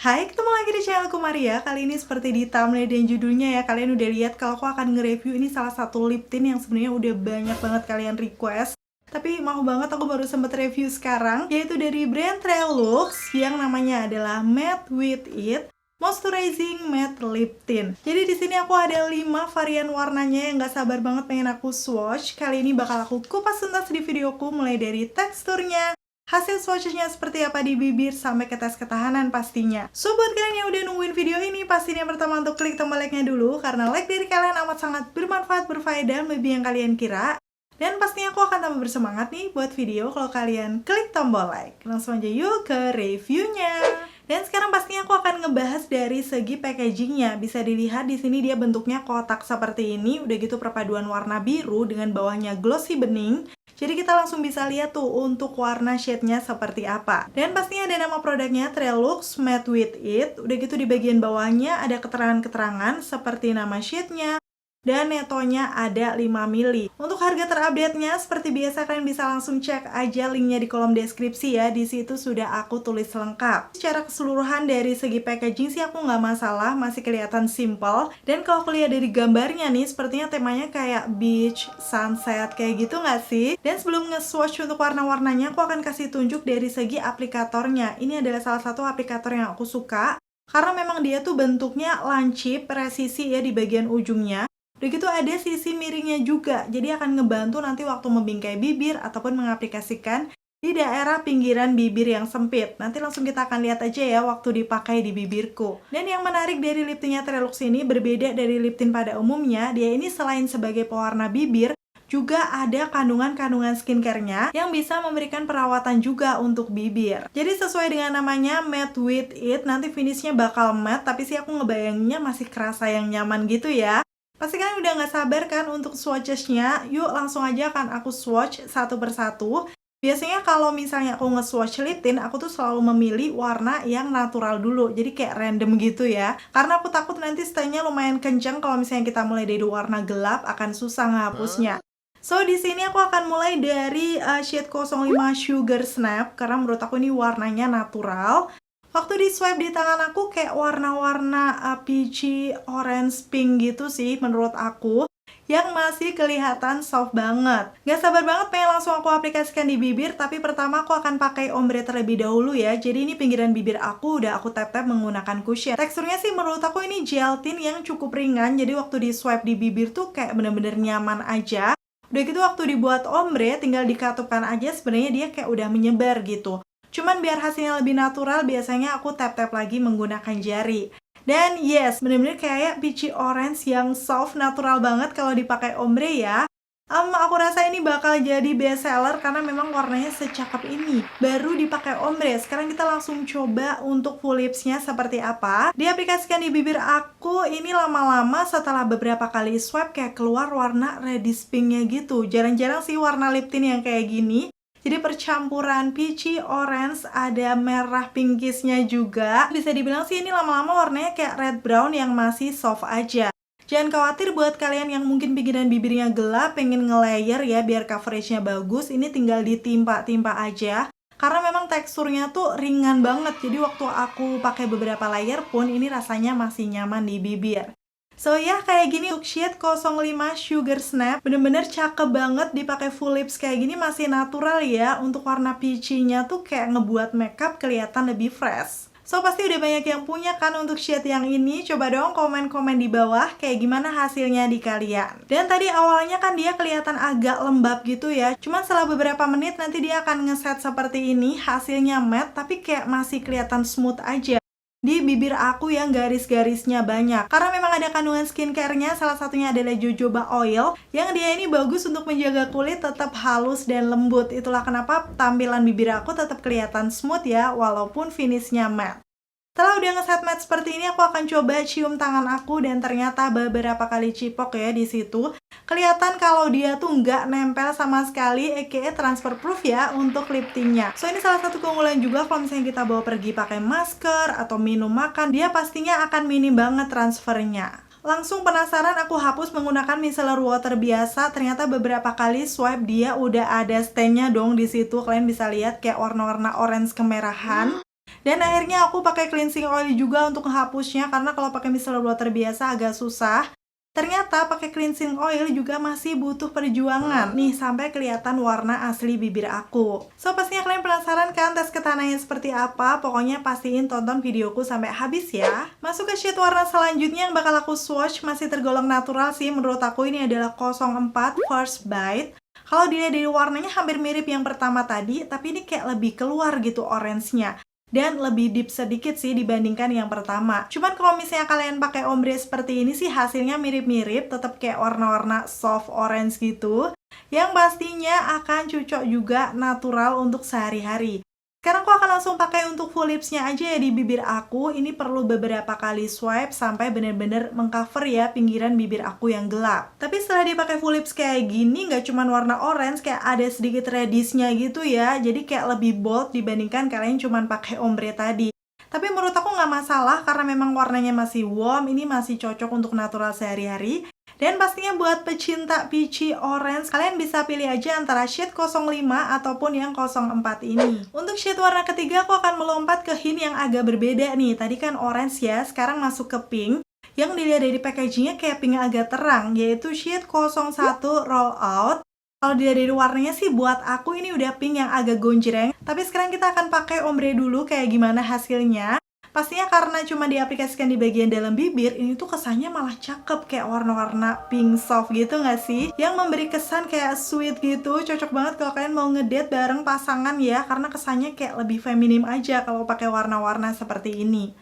Hai, ketemu lagi di channelku Maria. Kali ini seperti di thumbnail dan judulnya ya, kalian udah lihat kalau aku akan nge-review ini salah satu lip tint yang sebenarnya udah banyak banget kalian request. Tapi mau banget aku baru sempet review sekarang, yaitu dari brand Trelux yang namanya adalah Matte With It Moisturizing Matte Lip Tint. Jadi di sini aku ada 5 varian warnanya yang gak sabar banget pengen aku swatch. Kali ini bakal aku kupas tuntas di videoku, mulai dari teksturnya, hasil swatchnya seperti apa di bibir, sampai ke tes ketahanan pastinya. So buat kalian yang udah nungguin video ini, pastinya pertama untuk klik tombol like-nya dulu, karena like dari kalian amat sangat bermanfaat, berfaedah, lebih yang kalian kira. Dan pastinya aku akan tambah bersemangat nih buat video kalau kalian klik tombol like. Langsung aja yuk ke reviewnya. Dan sekarang pastinya aku akan ngebahas dari segi packagingnya. Bisa dilihat di sini dia bentuknya kotak seperti ini, udah gitu perpaduan warna biru dengan bawahnya glossy bening. Jadi kita langsung bisa lihat tuh untuk warna shade-nya seperti apa. Dan pastinya ada nama produknya Trelux Matte With It. Udah gitu di bagian bawahnya ada keterangan-keterangan seperti nama shade-nya, dan netonya ada 5 mili. Untuk harga terupdate-nya seperti biasa kalian bisa langsung cek aja linknya di kolom deskripsi ya. Di situ sudah aku tulis lengkap. Secara keseluruhan dari segi packaging sih aku nggak masalah, masih kelihatan simple. Dan kalau aku lihat dari gambarnya nih, sepertinya temanya kayak beach, sunset, kayak gitu nggak sih? Dan sebelum nge-swatch untuk warna-warnanya, aku akan kasih tunjuk dari segi aplikatornya. Ini adalah salah satu aplikator yang aku suka, karena memang dia tuh bentuknya lancip, presisi ya di bagian ujungnya. Udah gitu ada sisi miringnya juga, jadi akan ngebantu nanti waktu membingkai bibir ataupun mengaplikasikan di daerah pinggiran bibir yang sempit. Nanti langsung kita akan lihat aja ya waktu dipakai di bibirku. Dan yang menarik dari lip tintnya Trelux ini, berbeda dari lip tint pada umumnya, dia ini selain sebagai pewarna bibir, juga ada kandungan-kandungan skincare-nya yang bisa memberikan perawatan juga untuk bibir. Jadi sesuai dengan namanya Matte With It, nanti finishnya bakal matte, tapi sih aku ngebayanginnya masih kerasa yang nyaman gitu ya. Pasti kalian udah gak sabar kan untuk swatches-nya? Yuk langsung aja kan aku swatch satu persatu. Biasanya kalau misalnya aku nge-swatch lip tint, aku tuh selalu memilih warna yang natural dulu. Jadi kayak random gitu ya. Karena aku takut nanti stay-nya lumayan kenceng kalau misalnya kita mulai dari warna gelap, akan susah ngehapusnya. So di sini aku akan mulai dari shade 05 Sugar Snap, karena menurut aku ini warnanya natural. Waktu di swipe di tangan aku kayak warna-warna peachy, orange, pink gitu sih menurut aku, yang masih kelihatan soft banget. Gak sabar banget pengen langsung aku aplikasikan di bibir, tapi pertama aku akan pakai ombre terlebih dahulu ya. Jadi ini pinggiran bibir aku udah aku tap-tap menggunakan cushion. Teksturnya sih menurut aku ini gel tint yang cukup ringan, jadi waktu di swipe di bibir tuh kayak bener-bener nyaman aja. Udah gitu waktu dibuat ombre tinggal dikatupkan aja, sebenarnya dia kayak udah menyebar gitu. Cuman biar hasilnya lebih natural, biasanya aku tap-tap lagi menggunakan jari. Dan yes, bener-bener kayak peachy orange yang soft, natural banget kalau dipakai ombre ya. Aku rasa ini bakal jadi best seller karena memang warnanya secakep ini. Baru dipakai ombre, sekarang kita langsung coba untuk full lipsnya seperti apa. Diaplikasikan di bibir aku, ini lama-lama setelah beberapa kali swipe kayak keluar warna reddish pinknya gitu. Jarang-jarang sih warna lip tint yang kayak gini. Jadi percampuran peachy, orange, ada merah pinkisnya juga. Bisa dibilang sih ini lama-lama warnanya kayak red brown yang masih soft aja. Jangan khawatir buat kalian yang mungkin pinggiran bibirnya gelap, pengen nge-layer ya biar coveragenya bagus. Ini tinggal ditimpa-timpa aja. Karena memang teksturnya tuh ringan banget. Jadi waktu aku pakai beberapa layer pun ini rasanya masih nyaman di bibir. So ya kayak gini untuk shade 05 Sugar Snap, bener-bener cakep banget dipakai full lips kayak gini, masih natural ya. Untuk warna peachy-nya tuh kayak ngebuat makeup kelihatan lebih fresh. So pasti udah banyak yang punya kan untuk shade yang ini. Coba dong komen-komen di bawah kayak gimana hasilnya di kalian. Dan tadi awalnya kan dia kelihatan agak lembab gitu ya. Cuman setelah beberapa menit nanti dia akan ngeset seperti ini. Hasilnya matte tapi kayak masih kelihatan smooth aja di bibir aku yang garis-garisnya banyak. Karena memang ada kandungan skincare-nya, salah satunya adalah jojoba oil, yang dia ini bagus untuk menjaga kulit tetap halus dan lembut. Itulah kenapa tampilan bibir aku tetap kelihatan smooth ya, walaupun finishnya matte. Setelah udah ngeset matte seperti ini, aku akan coba cium tangan aku, dan ternyata beberapa kali cipok ya di situ. Kelihatan kalau dia tuh nggak nempel sama sekali, aka transfer proof ya untuk lip tintnya. So ini salah satu keunggulan juga kalau misalnya kita bawa pergi pakai masker atau minum makan, dia pastinya akan minim banget transfernya. Langsung penasaran aku hapus menggunakan micellar water biasa. Ternyata beberapa kali swipe dia udah ada stain-nya dong di situ. Kalian bisa lihat kayak warna-warna orange kemerahan. Dan akhirnya aku pakai cleansing oil juga untuk menghapusnya, karena kalau pakai micellar water biasa agak susah. Ternyata pakai cleansing oil juga masih butuh perjuangan nih sampai kelihatan warna asli bibir aku. So pastinya kalian penasaran kan tes ketanahnya seperti apa? Pokoknya pastiin tonton videoku sampai habis ya. Masuk ke shade warna selanjutnya yang bakal aku swatch, masih tergolong natural sih menurut aku. Ini adalah 04 First Bite. Kalau dilihat dari warnanya hampir mirip yang pertama tadi, tapi ini kayak lebih keluar gitu orange-nya. Dan lebih deep sedikit sih dibandingkan yang pertama. Cuman kalau misalnya kalian pakai ombre seperti ini sih hasilnya mirip-mirip, tetap kayak warna-warna soft orange gitu. Yang pastinya akan cocok juga natural untuk sehari-hari. Sekarang aku akan langsung pakai untuk full lipsnya aja ya di bibir aku. Ini perlu beberapa kali swipe sampai bener-bener mengcover ya pinggiran bibir aku yang gelap. Tapi setelah dipakai full lips kayak gini, nggak cuma warna orange, kayak ada sedikit reddish-nya gitu ya. Jadi kayak lebih bold dibandingkan kalian cuma pakai ombre tadi. Tapi menurut aku nggak masalah karena memang warnanya masih warm, ini masih cocok untuk natural sehari-hari. Dan pastinya buat pecinta peachy orange, kalian bisa pilih aja antara shade 05 ataupun yang 04 ini. Untuk shade warna ketiga, aku akan melompat ke hint yang agak berbeda nih. Tadi kan orange ya, sekarang masuk ke pink. Yang dilihat dari packagingnya kayak pink agak terang, yaitu shade 01 Roll Out. Kalau dilihat dari warnanya sih buat aku ini udah pink yang agak gonjreng. Tapi sekarang kita akan pakai ombre dulu kayak gimana hasilnya. Pastinya karena cuma diaplikasikan di bagian dalam bibir, ini tuh kesannya malah cakep kayak warna-warna pink soft gitu nggak sih? Yang memberi kesan kayak sweet gitu, cocok banget kalau kalian mau ngedate bareng pasangan ya, karena kesannya kayak lebih feminim aja kalau pakai warna-warna seperti ini.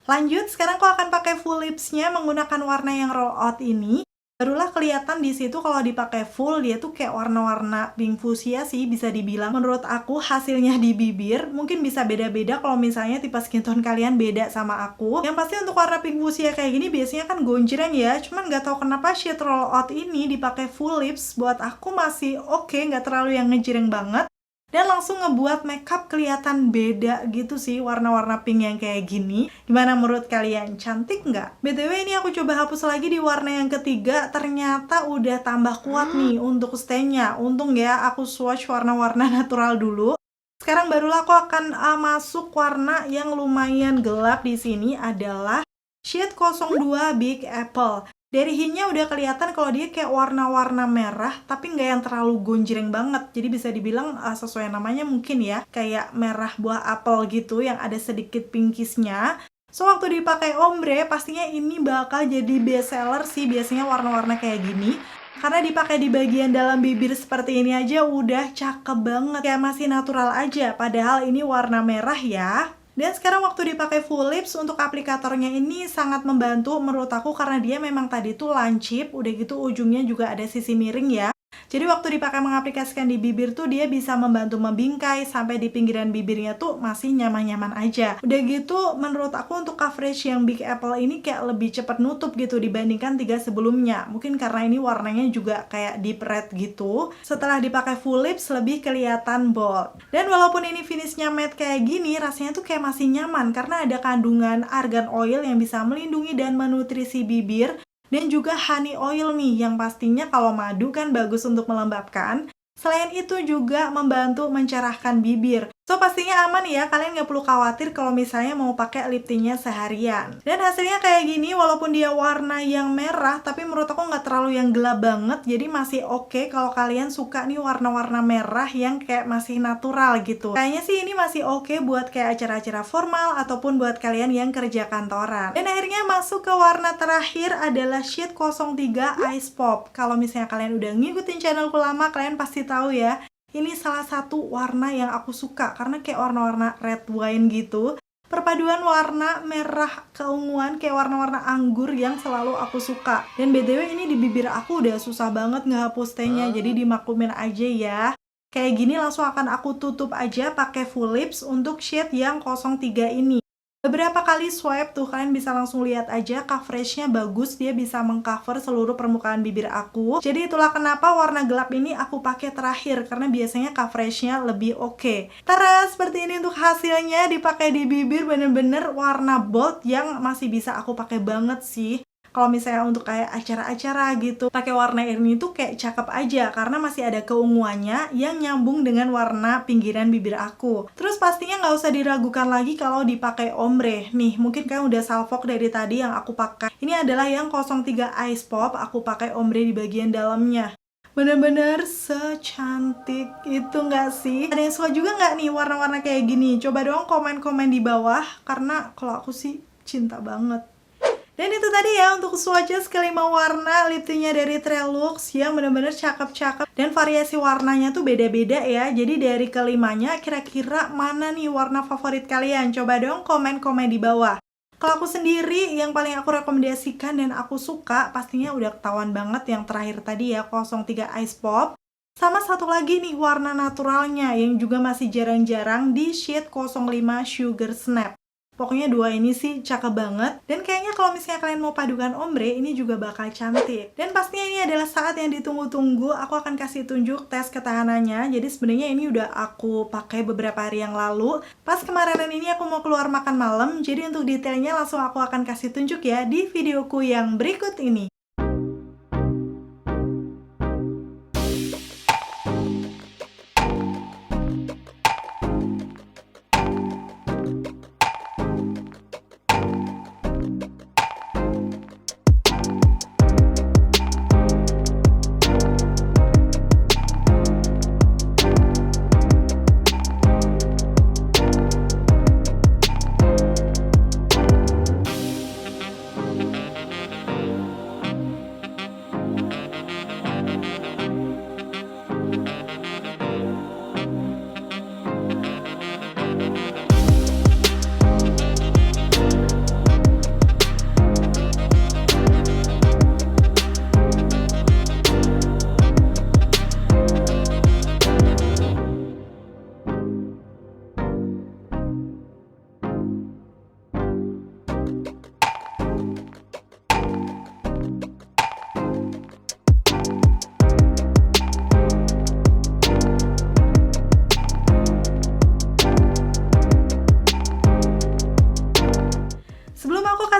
Lanjut, sekarang aku akan pakai full lipsnya menggunakan warna yang roll out ini. Barulah kelihatan di situ kalau dipakai full, dia tuh kayak warna-warna pink fuchsia sih bisa dibilang. Menurut aku hasilnya di bibir mungkin bisa beda-beda kalau misalnya tipe skin tone kalian beda sama aku. Yang pasti untuk warna pink fuchsia kayak gini biasanya kan gonjreng ya. Cuman nggak tahu kenapa shade roll out ini dipakai full lips buat aku masih oke, nggak terlalu yang ngejreng banget. Dan langsung ngebuat makeup kelihatan beda gitu sih, warna-warna pink yang kayak gini. Gimana menurut kalian? Cantik nggak? BTW ini aku coba hapus lagi di warna yang ketiga, ternyata udah tambah kuat nih untuk stay-nya. Untung ya aku swatch warna-warna natural dulu. Sekarang barulah aku akan masuk warna yang lumayan gelap di sini adalah shade 02 Big Apple. Dari hintnya udah kelihatan kalau dia kayak warna-warna merah, tapi nggak yang terlalu gonjreng banget. Jadi bisa dibilang sesuai namanya mungkin ya, kayak merah buah apel gitu yang ada sedikit pinkisnya. So waktu dipakai ombre, pastinya ini bakal jadi best seller sih biasanya warna-warna kayak gini. Karena dipakai di bagian dalam bibir seperti ini aja udah cakep banget, kayak masih natural aja. Padahal ini warna merah ya. Dan sekarang waktu dipakai full lips, untuk aplikatornya ini sangat membantu menurut aku karena dia memang tadi tuh lancip, udah gitu ujungnya juga ada sisi miring ya. Jadi waktu dipakai mengaplikasikan di bibir tuh dia bisa membantu membingkai sampai di pinggiran bibirnya tuh masih nyaman-nyaman aja. Udah gitu menurut aku untuk coverage yang Big Apple ini kayak lebih cepat nutup gitu dibandingkan 3 sebelumnya. Mungkin karena ini warnanya juga kayak deep red gitu. Setelah dipakai full lips lebih kelihatan bold. Dan walaupun ini finishnya matte kayak gini, rasanya tuh kayak masih nyaman karena ada kandungan argan oil yang bisa melindungi dan menutrisi bibir. Dan juga honey oil nih, yang pastinya kalau madu kan bagus untuk melembabkan. Selain itu juga membantu mencerahkan bibir. So pastinya aman ya, kalian nggak perlu khawatir kalau misalnya mau pakai lip tintnya seharian. Dan hasilnya kayak gini, walaupun dia warna yang merah, tapi menurut aku nggak terlalu yang gelap banget. Jadi masih oke kalau kalian suka nih warna-warna merah yang kayak masih natural gitu. Kayaknya sih ini masih oke buat kayak acara-acara formal ataupun buat kalian yang kerja kantoran. Dan akhirnya masuk ke warna terakhir adalah shade 03 Ice Pop. Kalau misalnya kalian udah ngikutin channelku lama, kalian pasti tahu ya. Ini salah satu warna yang aku suka karena kayak warna-warna red wine gitu. Perpaduan warna merah keunguan kayak warna-warna anggur yang selalu aku suka. Dan BTW ini di bibir aku udah susah banget ngehapus tenya, jadi dimaklumin aja ya. Kayak gini langsung akan aku tutup aja pakai full lips untuk shade yang 03 ini. Beberapa kali swipe tuh kalian bisa langsung lihat aja coveragenya bagus, dia bisa mengcover seluruh permukaan bibir aku. Jadi itulah kenapa warna gelap ini aku pakai terakhir karena biasanya coveragenya lebih oke. Tara, seperti ini untuk hasilnya dipakai di bibir, bener-bener warna bold yang masih bisa aku pakai banget sih. kalau misalnya untuk kayak acara-acara gitu pakai warna ini tuh kayak cakep aja karena masih ada keunguannya yang nyambung dengan warna pinggiran bibir aku. Terus pastinya nggak usah diragukan lagi kalau dipakai ombre. Nih, mungkin kalian udah salfok dari tadi yang aku pakai. Ini adalah yang 03 Ice Pop, aku pakai ombre di bagian dalamnya. Bener-bener secantik itu nggak sih? Ada yang suka juga nggak nih warna-warna kayak gini? Coba dong komen-komen di bawah, karena kalau aku sih cinta banget. Dan itu tadi ya untuk swatches kelima warna lip tintnya dari Trelux yang bener-bener cakep-cakep dan variasi warnanya tuh beda-beda ya. Jadi dari kelimanya kira-kira mana nih warna favorit kalian? Coba dong komen-komen di bawah. Kalau aku sendiri yang paling aku rekomendasikan dan aku suka pastinya udah ketahuan banget yang terakhir tadi ya, 03 Ice Pop. Sama satu lagi nih warna naturalnya yang juga masih jarang-jarang di shade 05 Sugar Snap. Pokoknya dua ini sih cakep banget. Dan kayaknya kalau misalnya kalian mau padukan ombre, ini juga bakal cantik. Dan pastinya ini adalah saat yang ditunggu-tunggu. Aku akan kasih tunjuk tes ketahanannya. Jadi sebenarnya ini udah aku pakai beberapa hari yang lalu. Pas kemarinan ini aku mau keluar makan malam. Jadi untuk detailnya langsung aku akan kasih tunjuk ya di videoku yang berikut ini.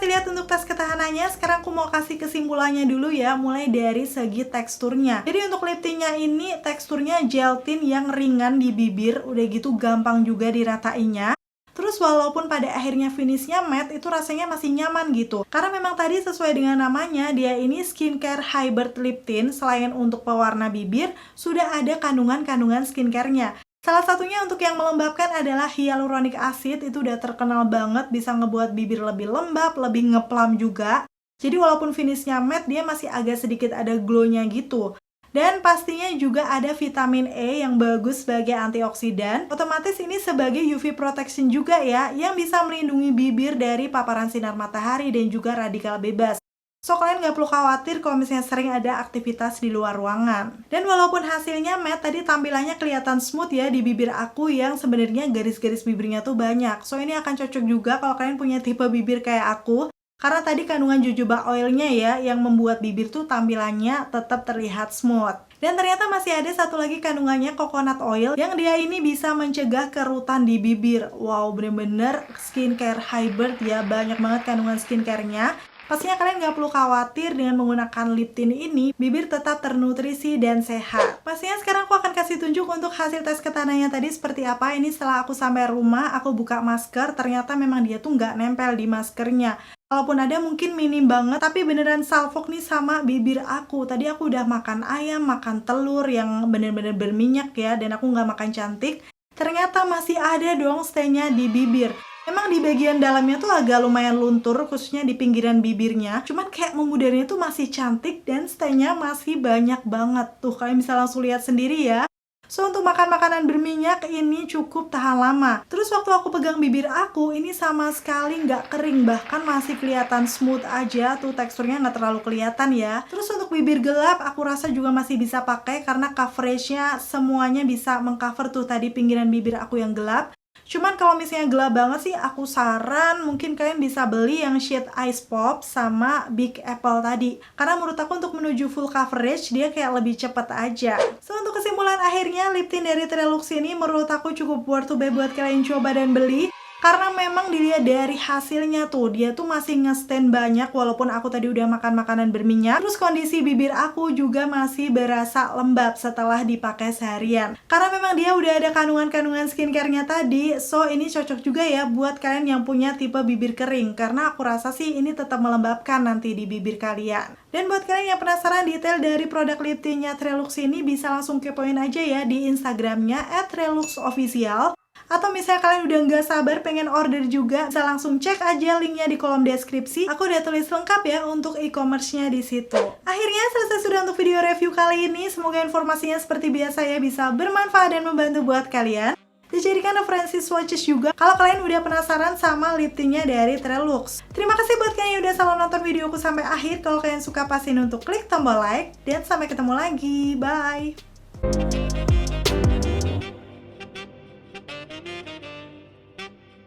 Lihat untuk tes ketahanannya, sekarang aku mau kasih kesimpulannya dulu ya, mulai dari segi teksturnya. Jadi untuk lip tintnya ini teksturnya gel tint yang ringan di bibir, udah gitu gampang juga diratainya. Terus walaupun pada akhirnya finishnya matte, itu rasanya masih nyaman gitu. Karena memang tadi sesuai dengan namanya, dia ini skincare hybrid lip tint. Selain untuk pewarna bibir, sudah ada kandungan-kandungan skincare-nya. Salah satunya untuk yang melembabkan adalah hyaluronic acid, itu udah terkenal banget bisa ngebuat bibir lebih lembab, lebih ngeplam juga. Jadi walaupun finishnya matte, dia masih agak sedikit ada glow-nya gitu. Dan pastinya juga ada vitamin E yang bagus sebagai antioksidan. Otomatis ini sebagai UV protection juga ya, yang bisa melindungi bibir dari paparan sinar matahari dan juga radikal bebas. So, kalian nggak perlu khawatir kalau misalnya sering ada aktivitas di luar ruangan. Dan walaupun hasilnya matte, tadi tampilannya kelihatan smooth ya di bibir aku yang sebenarnya garis-garis bibirnya tuh banyak. So, ini akan cocok juga kalau kalian punya tipe bibir kayak aku. Karena tadi kandungan jojoba oilnya ya, yang membuat bibir tuh tampilannya tetap terlihat smooth. Dan ternyata masih ada satu lagi kandungannya, coconut oil, yang dia ini bisa mencegah kerutan di bibir. Wow, bener-bener skincare hybrid ya, banyak banget kandungan skincare-nya. Pastinya kalian nggak perlu khawatir dengan menggunakan lip tint ini, bibir tetap ternutrisi dan sehat. Pastinya sekarang aku akan kasih tunjuk untuk hasil tes ketahanannya tadi seperti apa. Ini setelah aku sampai rumah, aku buka masker, ternyata memang dia tuh nggak nempel di maskernya. Kalaupun ada mungkin minim banget, tapi beneran salfok nih sama bibir aku. Tadi aku udah makan ayam, makan telur yang bener-bener berminyak ya, dan aku nggak makan cantik. Ternyata masih ada dong stay-nya di bibir. Emang di bagian dalamnya tuh agak lumayan luntur, khususnya di pinggiran bibirnya. Cuman kayak memudarnya tuh masih cantik dan stay-nya masih banyak banget. Tuh, kalian bisa langsung lihat sendiri ya. So, untuk makan makanan berminyak ini cukup tahan lama. Terus waktu aku pegang bibir aku, ini sama sekali nggak kering. Bahkan masih kelihatan smooth aja. Tuh, teksturnya nggak terlalu kelihatan ya. Terus untuk bibir gelap, aku rasa juga masih bisa pakai. Karena coveragenya semuanya bisa mengcover tuh tadi pinggiran bibir aku yang gelap. Cuman kalau misalnya gelap banget sih, aku saran mungkin kalian bisa beli yang shade Ice Pop sama Big Apple tadi. Karena menurut aku untuk menuju full coverage, dia kayak lebih cepet aja. So, untuk kesimpulan akhirnya, lip tint dari Trelux ini menurut aku cukup worth to buy buat kalian coba dan beli. Karena memang dilihat dari hasilnya tuh, dia tuh masih nge-stain banyak walaupun aku tadi udah makan makanan berminyak. Terus kondisi bibir aku juga masih berasa lembab setelah dipakai seharian. Karena memang dia udah ada kandungan-kandungan skincare-nya tadi, so ini cocok juga ya buat kalian yang punya tipe bibir kering. Karena aku rasa sih ini tetap melembabkan nanti di bibir kalian. Dan buat kalian yang penasaran detail dari produk lip tint-nya Trelux ini, bisa langsung kepoin aja ya di Instagramnya @treluxofficial. Atau misalnya kalian udah nggak sabar pengen order juga, bisa langsung cek aja linknya di kolom deskripsi. Aku udah tulis lengkap ya untuk e-commerce-nya di situ. Akhirnya selesai sudah untuk video review kali ini. Semoga informasinya seperti biasa ya bisa bermanfaat dan membantu buat kalian. Dijadikan referensi swatches juga kalau kalian udah penasaran sama lip tint-nya dari Trelux. Terima kasih buat kalian yang udah selalu nonton videoku sampai akhir. Kalau kalian suka, pastiin untuk klik tombol like. Dan sampai ketemu lagi. Bye!